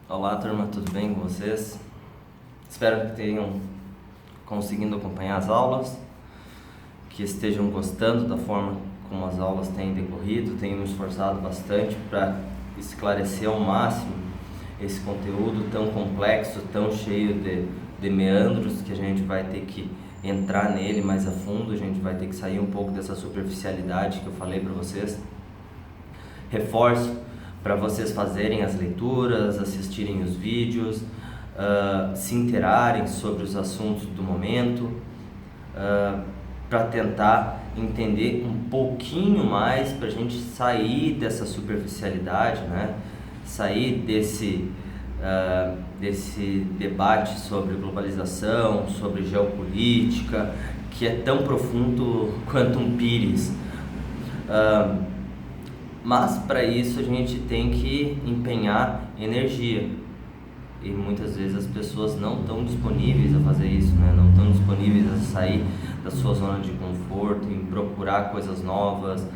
Olá, turma, tudo bem com vocês? Espero que tenham conseguindo acompanhar as aulas, que estejam gostando da forma como as aulas têm decorrido. Tenho me esforçado bastante para esclarecer ao máximo esse conteúdo tão complexo, tão cheio de meandros, que a gente vai ter que entrar nele mais a fundo, a gente vai ter que sair um pouco dessa superficialidade que eu falei para vocês. Reforço para vocês fazerem as leituras, assistirem os vídeos, se interarem sobre os assuntos do momento, para tentar entender um pouquinho mais, para a gente sair dessa superficialidade, né? Sair desse debate sobre globalização, sobre geopolítica, que é tão profundo quanto um pires. Mas para isso a gente tem que empenhar energia, e muitas vezes as pessoas não estão disponíveis a fazer isso, né? Não estão disponíveis a sair da sua zona de conforto, em procurar coisas novas,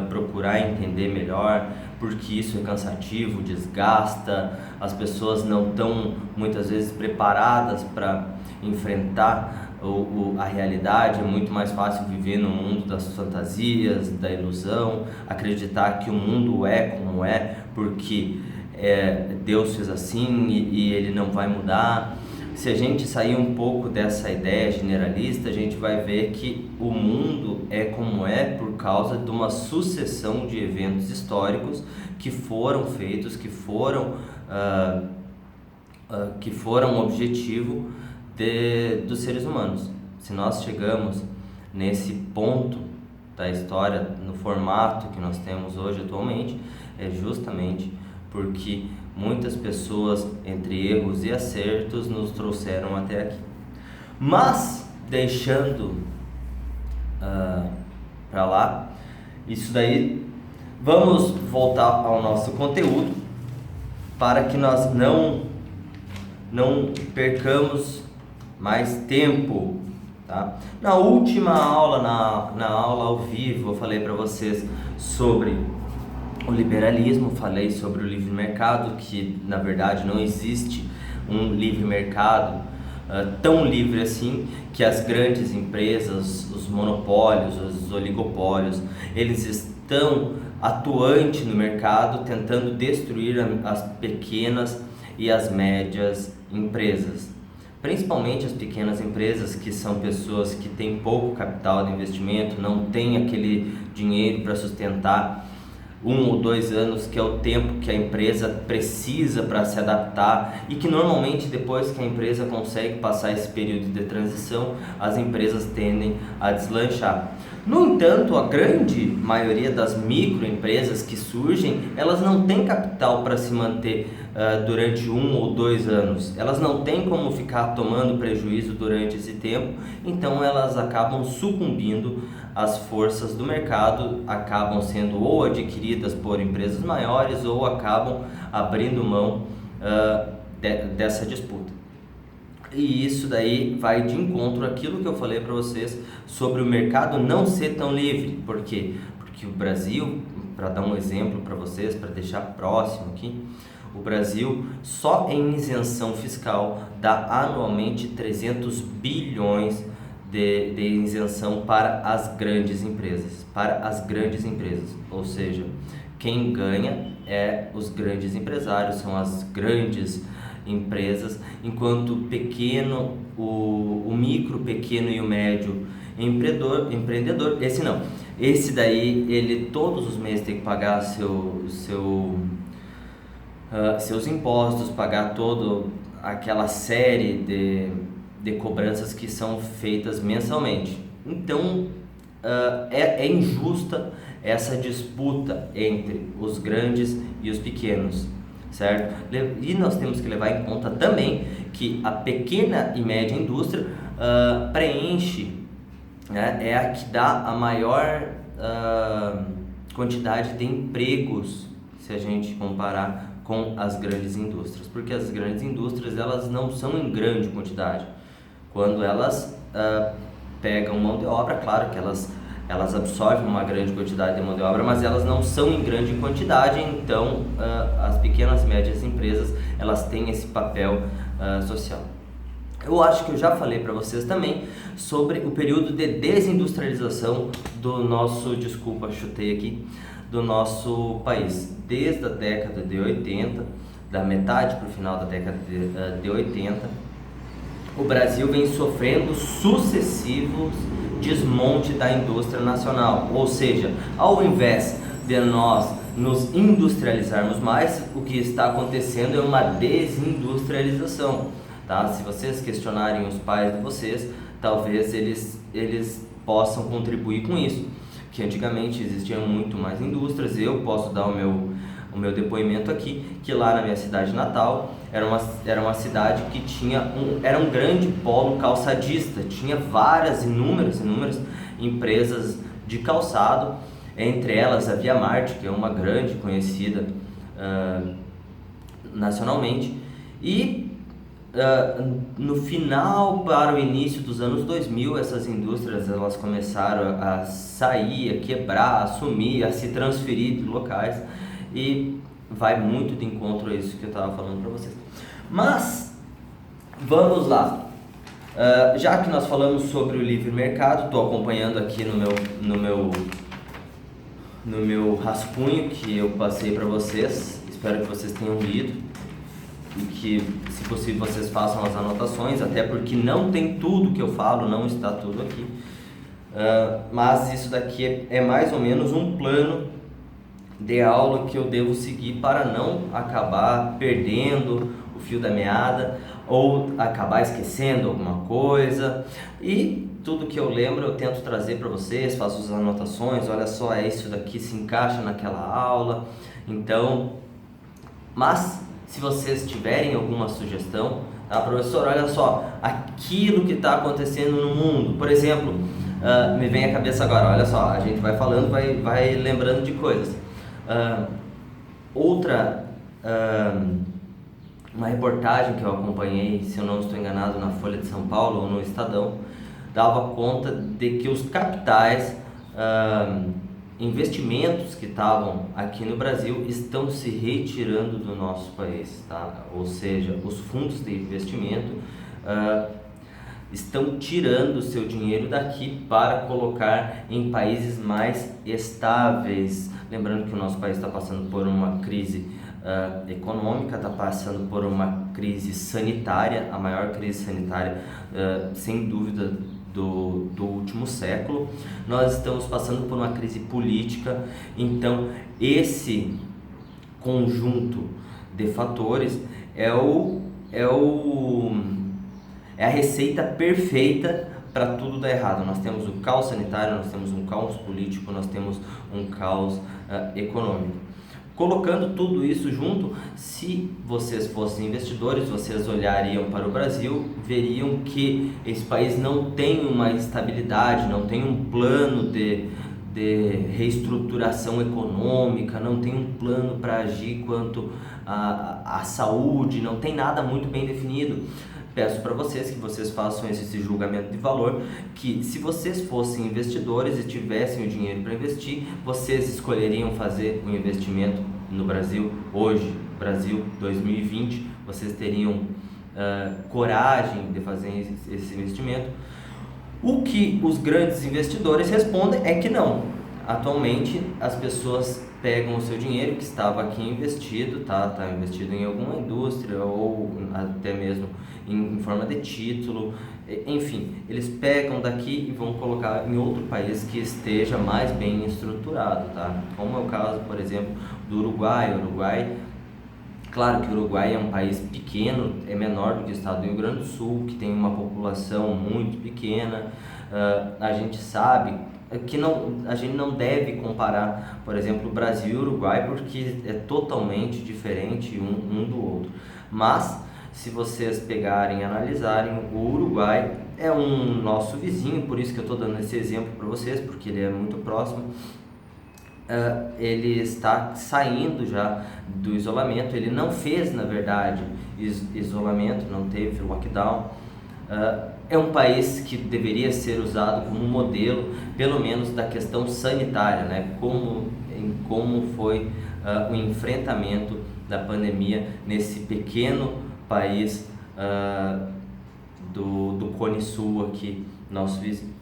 procurar entender melhor, porque isso é cansativo, desgasta, as pessoas não estão muitas vezes preparadas para enfrentar a realidade. É muito mais fácil viver no mundo das fantasias, da ilusão, acreditar que o mundo é como é, porque Deus fez assim e ele não vai mudar. Se a gente sair um pouco dessa ideia generalista, a gente vai ver que o mundo é como é por causa de uma sucessão de eventos históricos que foram feitos, que foram objetivo dos seres humanos. Se nós chegamos nesse ponto da história, no formato que nós temos hoje atualmente, é justamente porque muitas pessoas, entre erros e acertos, nos trouxeram até aqui. Mas, deixando para lá, isso daí, vamos voltar ao nosso conteúdo, para que nós não percamos mais tempo, tá? Na última aula, na aula ao vivo, eu falei para vocês sobre o liberalismo, falei sobre o livre mercado, que na verdade não existe um livre mercado tão livre assim, que as grandes empresas, os monopólios, os oligopólios, eles estão atuantes no mercado, tentando destruir as pequenas e as médias empresas. Principalmente as pequenas empresas, que são pessoas que têm pouco capital de investimento, não têm aquele dinheiro para sustentar 1 ou 2 anos, que é o tempo que a empresa precisa para se adaptar, e que normalmente depois que a empresa consegue passar esse período de transição, as empresas tendem a deslanchar. No entanto, a grande maioria das microempresas que surgem, elas não têm capital para se manter durante 1 ou 2 anos. Elas não têm como ficar tomando prejuízo durante esse tempo, então elas acabam sucumbindo às forças do mercado, acabam sendo ou adquiridas por empresas maiores ou acabam abrindo mão dessa disputa. E isso daí vai de encontro àquilo que eu falei para vocês sobre o mercado não ser tão livre. Por quê? Porque o Brasil, para dar um exemplo para vocês, para deixar próximo aqui, o Brasil só em isenção fiscal dá anualmente 300 bilhões de isenção para as grandes empresas. Ou seja, quem ganha é os grandes empresários, são as grandes empresas, enquanto o micro, pequeno e o médio empreendedor, esse daí ele todos os meses tem que pagar seus impostos, pagar toda aquela série de cobranças que são feitas mensalmente. Então é injusta essa disputa entre os grandes e os pequenos, certo? E nós temos que levar em conta também que a pequena e média indústria preenche, né, é a que dá a maior quantidade de empregos, se a gente comparar com as grandes indústrias, porque as grandes indústrias elas não são em grande quantidade. Quando elas pegam mão de obra, claro que elas elas absorvem uma grande quantidade de mão de obra, mas elas não são em grande quantidade, então as pequenas e médias empresas, elas têm esse papel social. Eu acho que eu já falei para vocês também sobre o período de desindustrialização do nosso, desculpa, chutei aqui, do nosso país. Desde a década de 80, da metade para o final da década de 80, o Brasil vem sofrendo sucessivos desmonte da indústria nacional, ou seja, ao invés de nós nos industrializarmos mais, o que está acontecendo é uma desindustrialização, tá? Se vocês questionarem os pais de vocês, talvez eles possam contribuir com isso, que antigamente existiam muito mais indústrias. Eu posso dar o meu depoimento aqui, que lá na minha cidade natal era uma cidade que era um grande polo calçadista, tinha inúmeras empresas de calçado, entre elas a Via Marte, que é uma grande conhecida nacionalmente, e no final para o início dos anos 2000, essas indústrias elas começaram a sair, a quebrar, a sumir, a se transferir de locais, e vai muito de encontro a isso que eu estava falando para vocês. Mas, vamos lá. Já que nós falamos sobre o livre mercado, estou acompanhando aqui no meu rascunho que eu passei para vocês. Espero que vocês tenham lido e que, se possível, vocês façam as anotações, até porque não tem tudo que eu falo, não está tudo aqui. Mas isso daqui é mais ou menos um plano de aula que eu devo seguir para não acabar perdendo o fio da meada ou acabar esquecendo alguma coisa. E tudo que eu lembro eu tento trazer para vocês, faço as anotações, olha só, isso daqui se encaixa naquela aula. Então, mas se vocês tiverem alguma sugestão, tá, professor, olha só, aquilo que está acontecendo no mundo, por exemplo, me vem à cabeça agora, olha só, a gente vai falando, vai lembrando de coisas. Uma reportagem que eu acompanhei, se eu não estou enganado, na Folha de São Paulo ou no Estadão, dava conta de que os capitais, investimentos que estavam aqui no Brasil estão se retirando do nosso país, tá? Ou seja, os fundos de investimento estão tirando o seu dinheiro daqui para colocar em países mais estáveis. Lembrando que o nosso país está passando por uma crise econômica, está passando por uma crise sanitária, a maior crise sanitária, sem dúvida, do último século. Nós estamos passando por uma crise política, então esse conjunto de fatores é a receita perfeita para tudo dar errado. Nós temos o caos sanitário, nós temos um caos político, nós temos um caos econômico. Colocando tudo isso junto, se vocês fossem investidores, vocês olhariam para o Brasil, veriam que esse país não tem uma estabilidade, não tem um plano de reestruturação econômica, não tem um plano para agir quanto à saúde, não tem nada muito bem definido. Peço para vocês que vocês façam esse julgamento de valor, que se vocês fossem investidores e tivessem o dinheiro para investir, vocês escolheriam fazer um investimento no Brasil hoje, Brasil 2020, vocês teriam coragem de fazer esse investimento? O que os grandes investidores respondem é que não. Atualmente as pessoas pegam o seu dinheiro que estava aqui investido, tá investido em alguma indústria ou até mesmo em forma de título, enfim, eles pegam daqui e vão colocar em outro país que esteja mais bem estruturado, tá? Como é o caso, por exemplo, do Uruguai. Claro que o Uruguai é um país pequeno, é menor do que o estado do Rio Grande do Sul, que tem uma população muito pequena. A gente sabe que a gente não deve comparar, por exemplo, o Brasil e o Uruguai, porque é totalmente diferente um do outro. Mas, se vocês pegarem e analisarem, o Uruguai é um nosso vizinho, por isso que eu estou dando esse exemplo para vocês, porque ele é muito próximo. Ele está saindo já do isolamento, ele não fez, na verdade, isolamento, não teve lockdown, é um país que deveria ser usado como modelo, pelo menos da questão sanitária, né? Como foi o enfrentamento da pandemia nesse pequeno país do Cone Sul aqui, nosso vizinho.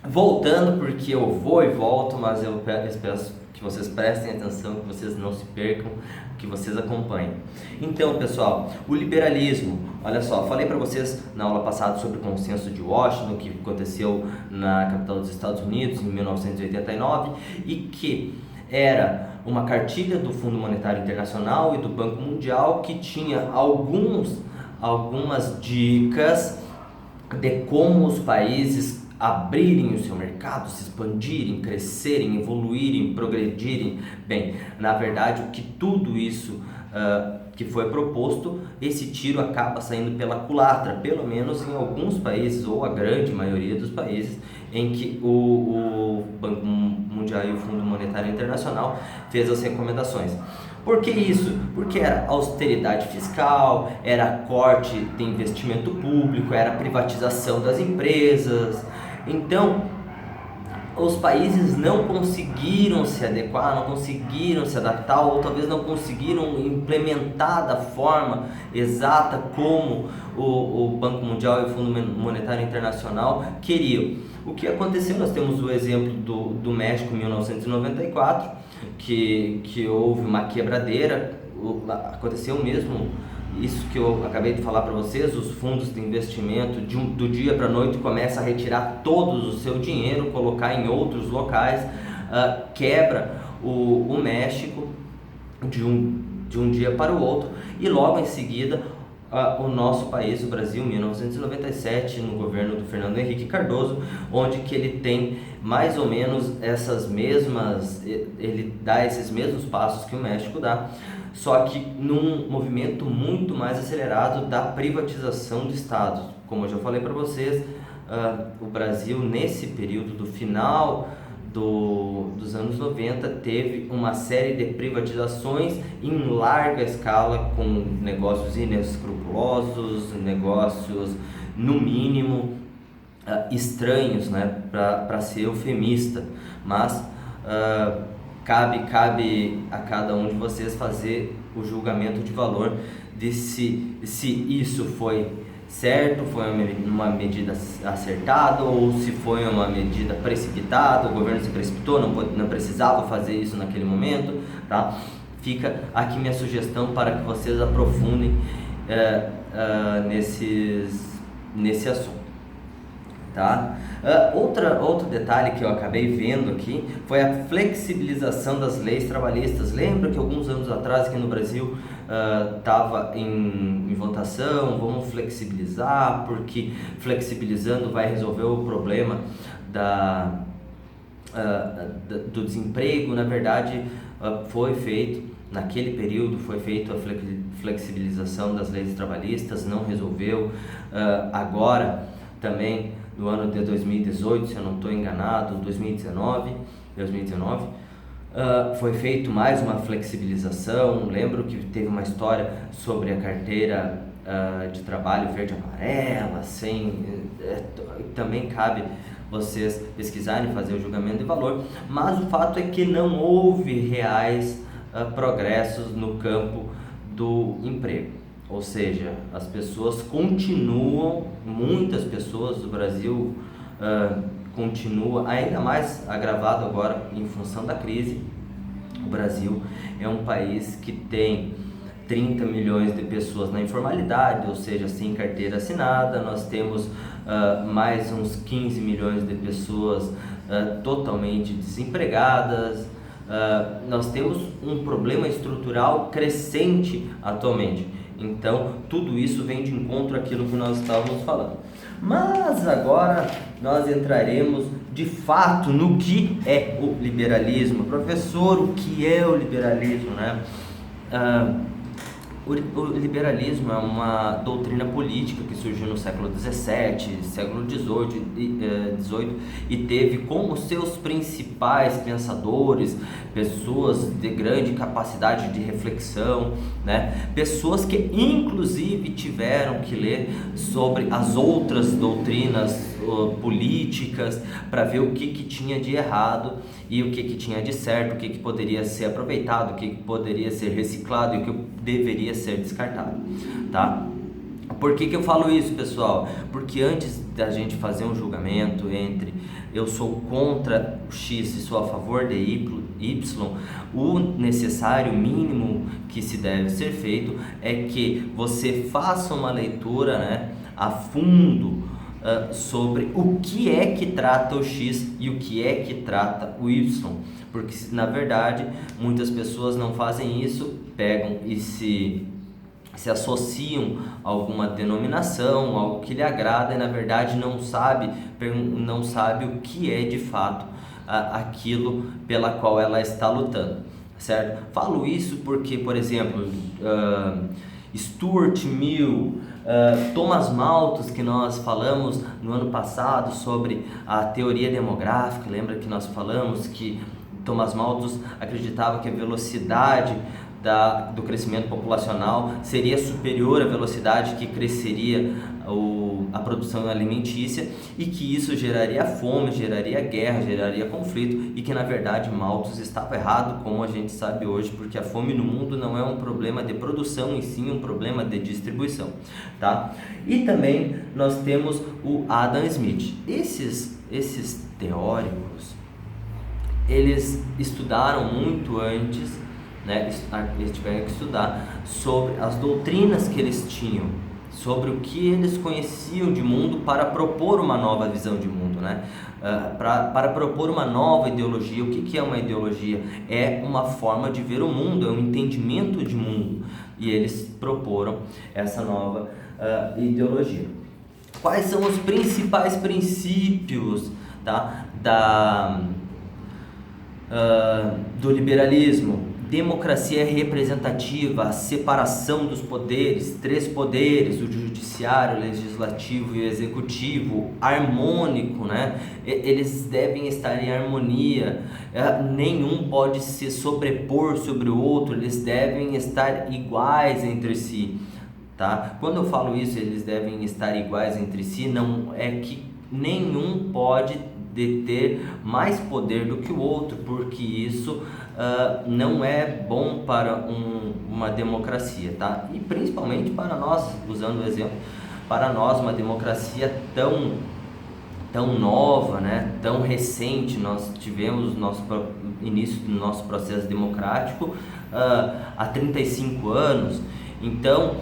Voltando, porque eu vou e volto, mas eu peço que vocês prestem atenção, que vocês não se percam, que vocês acompanhem. Então, pessoal, o liberalismo, olha só, falei para vocês na aula passada sobre o Consenso de Washington, que aconteceu na capital dos Estados Unidos em 1989, e que era uma cartilha do Fundo Monetário Internacional e do Banco Mundial que tinha algumas dicas de como os países abrirem o seu mercado, se expandirem, crescerem, evoluírem, progredirem. Bem, na verdade, o que tudo isso que foi proposto, esse tiro acaba saindo pela culatra, pelo menos em alguns países, ou a grande maioria dos países, em que o Banco Mundial e o Fundo Monetário Internacional fez as recomendações. Por que isso? Porque era austeridade fiscal, era corte de investimento público, era privatização das empresas. Então, os países não conseguiram se adequar, não conseguiram se adaptar, ou talvez não conseguiram implementar da forma exata como o Banco Mundial e o Fundo Monetário Internacional queriam. O que aconteceu? Nós temos o exemplo do México em 1994, que houve uma quebradeira. Aconteceu mesmo isso que eu acabei de falar para vocês, os fundos de investimento do dia para a noite começam a retirar todo o seu dinheiro, colocar em outros locais, quebra o México de um dia para o outro, e logo em seguida o nosso país, o Brasil, em 1997, no governo do Fernando Henrique Cardoso, onde que ele tem mais ou menos ele dá esses mesmos passos que o México dá, só que num movimento muito mais acelerado da privatização do Estado. Como eu já falei para vocês, o Brasil, nesse período do final dos anos 90, teve uma série de privatizações em larga escala, com negócios inescrupulosos, negócios, no mínimo, estranhos, né, para ser eufemista, mas cabe a cada um de vocês fazer o julgamento de valor de se isso foi certo, foi uma medida acertada, ou se foi uma medida precipitada, o governo se precipitou, não precisava fazer isso naquele momento, tá? Fica aqui minha sugestão para que vocês aprofundem nesse assunto. Tá? Outro detalhe que eu acabei vendo aqui foi a flexibilização das leis trabalhistas. Lembra que alguns anos atrás aqui no Brasil estava em votação, vamos flexibilizar, porque flexibilizando vai resolver o problema do desemprego. Na verdade, naquele período foi feita a flexibilização das leis trabalhistas, não resolveu. Agora também, no ano de 2018, se eu não estou enganado, 2019, foi feito mais uma flexibilização. Lembro que teve uma história sobre a carteira de trabalho verde e amarela, também cabe vocês pesquisarem e fazer o julgamento de valor, mas o fato é que não houve reais progressos no campo do emprego. Ou seja, as pessoas muitas pessoas do Brasil continua, ainda mais agravado agora em função da crise. O Brasil é um país que tem 30 milhões de pessoas na informalidade, ou seja, sem carteira assinada. Nós temos mais uns 15 milhões de pessoas totalmente desempregadas. Nós temos um problema estrutural crescente atualmente. Então, tudo isso vem de encontro àquilo que nós estávamos falando. Mas agora nós entraremos de fato no que é o liberalismo. Professor, o que é o liberalismo, né? O liberalismo é uma doutrina política que surgiu no século XVII, século XVIII e teve como seus principais pensadores pessoas de grande capacidade de reflexão, né? Pessoas que inclusive tiveram que ler sobre as outras doutrinas políticas para ver o que tinha de errado e o que tinha de certo, o que poderia ser aproveitado, o que poderia ser reciclado e o que deveria ser descartado, tá? Por que eu falo isso, pessoal? Porque antes da gente fazer um julgamento entre eu sou contra o X e sou a favor de Y, o necessário mínimo que se deve ser feito é que você faça uma leitura, né, a fundo sobre o que é que trata o X e o que é que trata o Y, porque na verdade muitas pessoas não fazem isso, pegam e se associam a alguma denominação, algo que lhe agrada e na verdade não sabe o que é de fato aquilo pela qual ela está lutando, certo? Falo isso porque, por exemplo, Stuart Mill, Thomas Malthus, que nós falamos no ano passado sobre a teoria demográfica, lembra que nós falamos que Thomas Malthus acreditava que a velocidade do crescimento populacional seria superior à velocidade que cresceria a produção alimentícia e que isso geraria fome, geraria guerra, geraria conflito e que na verdade Malthus estava errado, como a gente sabe hoje, porque a fome no mundo não é um problema de produção e sim um problema de distribuição, tá? E também nós temos o Adam Smith. Esses teóricos, eles estudaram muito antes, né? Eles tiveram que estudar sobre as doutrinas que eles tinham, sobre o que eles conheciam de mundo para propor uma nova visão de mundo, né? Para propor uma nova ideologia. O que é uma ideologia? É uma forma de ver o mundo, é um entendimento de mundo, e eles proporam essa nova ideologia. Quais são os principais princípios, tá, do liberalismo? Democracia representativa, a separação dos poderes, 3 poderes, o judiciário, o legislativo e o executivo, harmônico, né? Eles devem estar em harmonia, nenhum pode se sobrepor sobre o outro, eles devem estar iguais entre si, tá? Quando eu falo isso, eles devem estar iguais entre si, não é que nenhum pode deter mais poder do que o outro, porque isso não é bom para uma democracia, tá? E principalmente para nós, usando o exemplo, para nós uma democracia tão nova, né? Tão recente, nós tivemos início do nosso processo democrático há 35 anos, então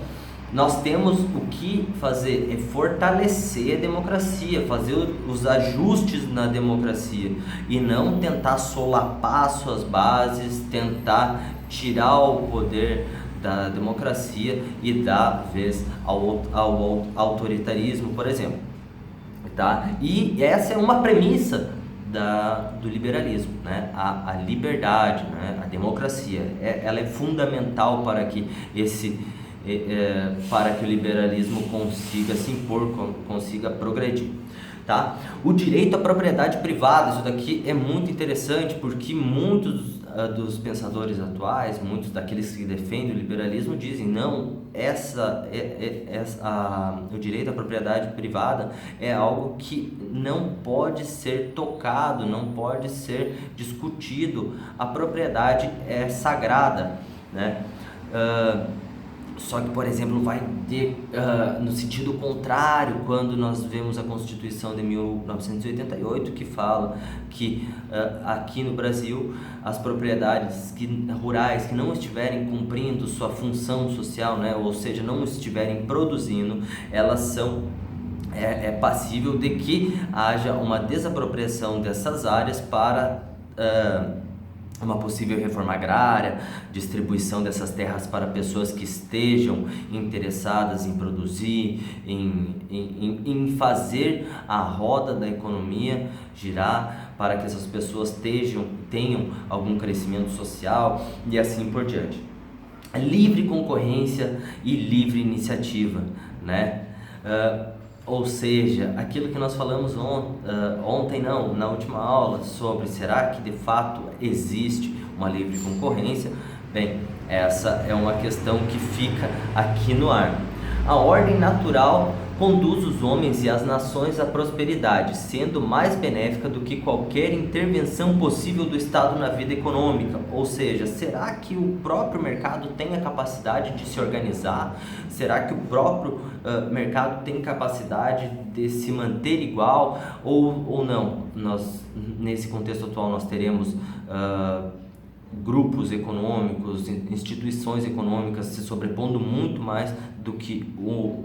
nós temos o que fazer, é fortalecer a democracia, fazer os ajustes na democracia e não tentar solapar suas bases, tentar tirar o poder da democracia e dar vez ao autoritarismo, por exemplo, tá? E essa é uma premissa do liberalismo, né? A liberdade, né? A democracia, ela é fundamental para que para que o liberalismo consiga se impor, consiga progredir, tá? O direito à propriedade privada, isso daqui é muito interessante porque muitos dos pensadores atuais, muitos daqueles que defendem o liberalismo dizem não, o direito à propriedade privada é algo que não pode ser tocado, não pode ser discutido, a propriedade é sagrada, né? Só que, por exemplo, vai ter no sentido contrário quando nós vemos a Constituição de 1988 que fala que aqui no Brasil as propriedades rurais que não estiverem cumprindo sua função social, né, ou seja, não estiverem produzindo, elas são passível de que haja uma desapropriação dessas áreas para uma possível reforma agrária, distribuição dessas terras para pessoas que estejam interessadas em produzir, em fazer a roda da economia girar, para que essas pessoas tenham algum crescimento social e assim por diante. livre concorrência e livre iniciativa, né? Ou seja, aquilo que nós falamos ontem, não, na última aula, sobre será que de fato existe uma livre concorrência? Bem, essa é uma questão que fica aqui no ar. A ordem natural conduz os homens e as nações à prosperidade, sendo mais benéfica do que qualquer intervenção possível do Estado na vida econômica. Ou seja, será que o próprio mercado tem a capacidade de se organizar? Será que o próprio mercado tem capacidade de se manter igual ou não? Nesse contexto atual, nós teremos grupos econômicos, instituições econômicas se sobrepondo muito mais do que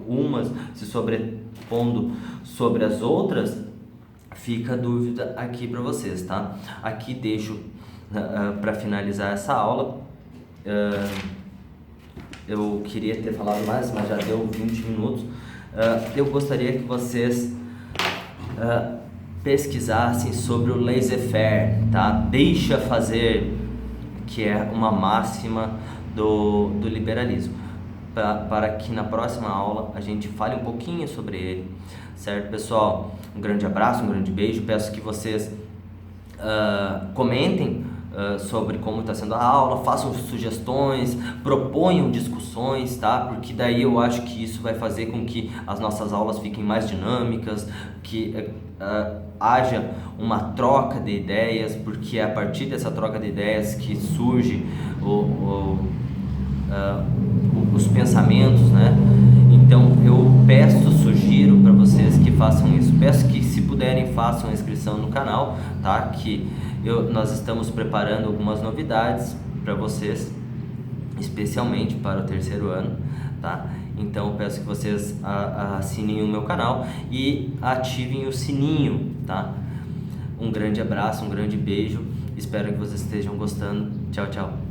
umas se sobrepondo sobre as outras. Fica a dúvida aqui para vocês, tá? Aqui deixo para finalizar essa aula. Eu queria ter falado mais, mas já deu 20 minutos. Eu gostaria que vocês pesquisassem sobre o laissez-faire, tá? Deixa fazer, que é uma máxima do liberalismo, para que na próxima aula a gente fale um pouquinho sobre ele, certo, pessoal? Um grande abraço, um grande beijo. Peço que vocês comentem sobre como está sendo a aula, façam sugestões, proponham discussões, tá? Porque daí eu acho que isso vai fazer com que as nossas aulas fiquem mais dinâmicas, que haja uma troca de ideias, porque é a partir dessa troca de ideias que surge os pensamentos, né? Então eu sugiro para vocês que façam isso. Peço que, se puderem, façam a inscrição no canal, tá? Que nós estamos preparando algumas novidades para vocês, especialmente para o terceiro ano, tá? Então peço que vocês assinem o meu canal e ativem o sininho, tá? Um grande abraço, um grande beijo. Espero que vocês estejam gostando. Tchau, tchau.